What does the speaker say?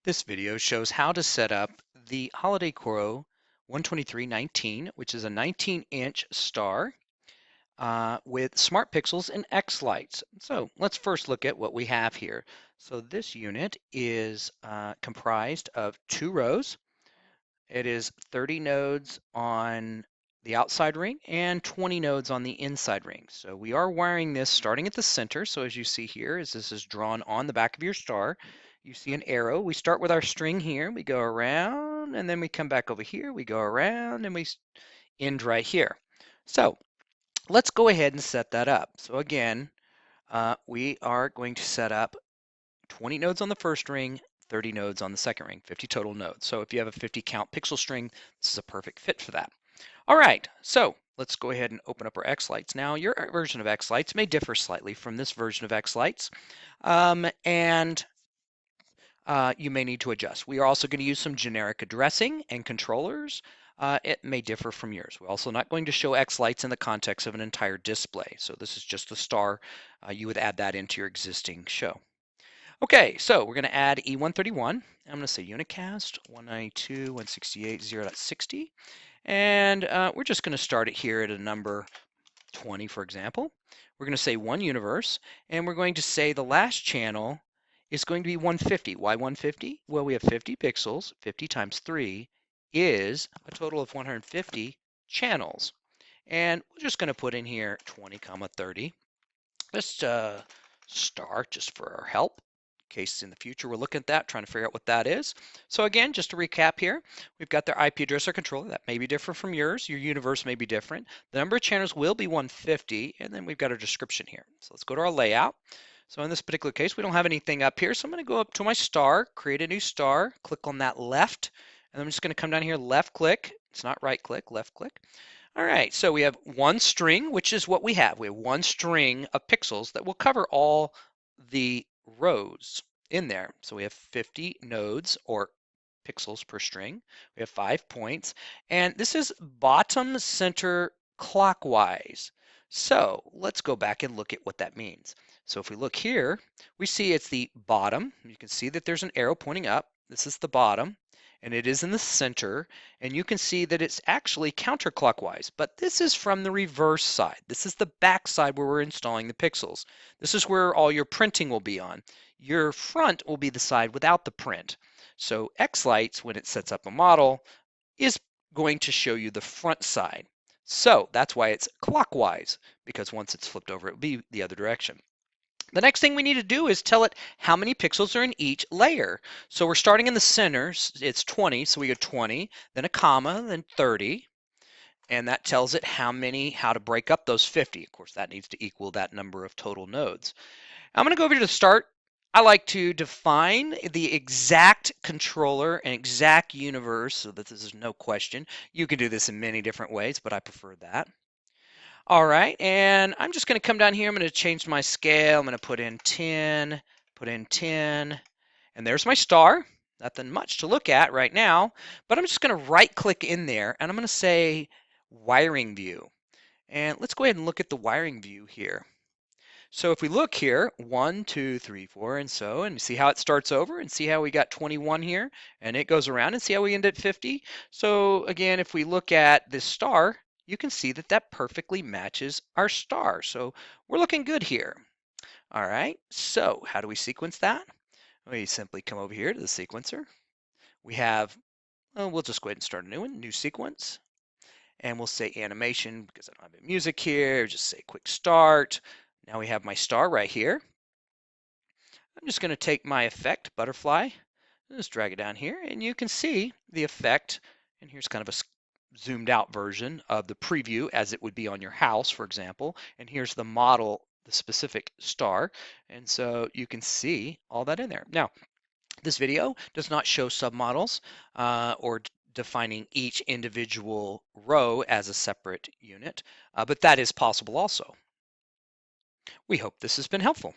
This video shows how to set up the HolidayCoro 12319, which is a 19-inch star with smart pixels and xLights. So let's first look at what we have here. So this unit is comprised of 2 rows. It is 30 nodes on the outside ring and 20 nodes on the inside ring. So we are wiring this starting at the center. So as you see here, as this is drawn on the back of your star, you see an arrow. We start with our string here, we go around, and then we come back over here, we go around, and we end right here. So let's go ahead and set that up. So again, we are going to set up 20 nodes on the first ring, 30 nodes on the second ring, 50 total nodes. So if you have a 50 count pixel string, this is a perfect fit for that. All right, so let's go ahead and open up our xLights. Now, your version of xLights may differ slightly from this version of xLights, and you may need to adjust. We are also going to use some generic addressing and controllers. It may differ from yours. We're also not going to show xLights in the context of an entire display. So this is just the star. You would add that into your existing show. Okay, so we're going to add E131. I'm going to say unicast 192.168.0.60. And we're just going to start it here at a number 20, for example. We're going to say one universe, and we're going to say the last channel is going to be 150. Why 150? Well, we have 50 pixels. 50 times 3 is a total of 150 channels. And we're just going to put in here 20, 30. Let's start just for our help. In case in the future we're looking at that, trying to figure out what that is. So again, just to recap here, we've got their IP address or controller. That may be different from yours. Your universe may be different. The number of channels will be 150, and then we've got our description here. So let's go to our layout. So in this particular case, we don't have anything up here, so I'm going to go up to my star, create a new star, click on that left, and I'm just going to come down here, left click. It's not right click, left click. All right, so we have one string, which is what we have. We have one string of pixels that will cover all the rows in there. So we have 50 nodes or pixels per string. We have 5 points, and this is bottom center clockwise. So let's go back and look at what that means. So if we look here, we see it's the bottom. You can see that there's an arrow pointing up. This is the bottom, and it is in the center, and you can see that it's actually counterclockwise, but this is from the reverse side. This is the back side where we're installing the pixels. This is where all your printing will be on. Your front will be the side without the print. So xLights, when it sets up a model, is going to show you the front side. So that's why it's clockwise, because once it's flipped over, it will be the other direction. The next thing we need to do is tell it how many pixels are in each layer. So we're starting in the center, it's 20, so we go 20, then a comma, then 30, and that tells it how to break up those 50. Of course, that needs to equal that number of total nodes. I'm going to go over to the start. I like to define the exact controller and exact universe so that this is no question. You can do this in many different ways, but I prefer that. All right, and I'm just going to come down here. I'm going to change my scale. I'm going to put in 10, and there's my star. Nothing much to look at right now, but I'm just going to right-click in there, and I'm going to say wiring view. And let's go ahead and look at the wiring view here. So if we look here, 1, 2, 3, 4, and so, and see how it starts over, and see how we got 21 here, and it goes around, and see how we end at 50. So again, if we look at this star, you can see that that perfectly matches our star. So we're looking good here. All right, so how do we sequence that? We simply come over here to the sequencer. We have, well, we'll just go ahead and start a new one, new sequence. And we'll say animation because I don't have any music here. Just say quick start. Now we have my star right here. I'm just going to take my effect, butterfly, and just drag it down here, and you can see the effect. And here's kind of a zoomed out version of the preview as it would be on your house, for example. And here's the model, the specific star. And so you can see all that in there. Now, this video does not show submodels or defining each individual row as a separate unit, but that is possible also. We hope this has been helpful.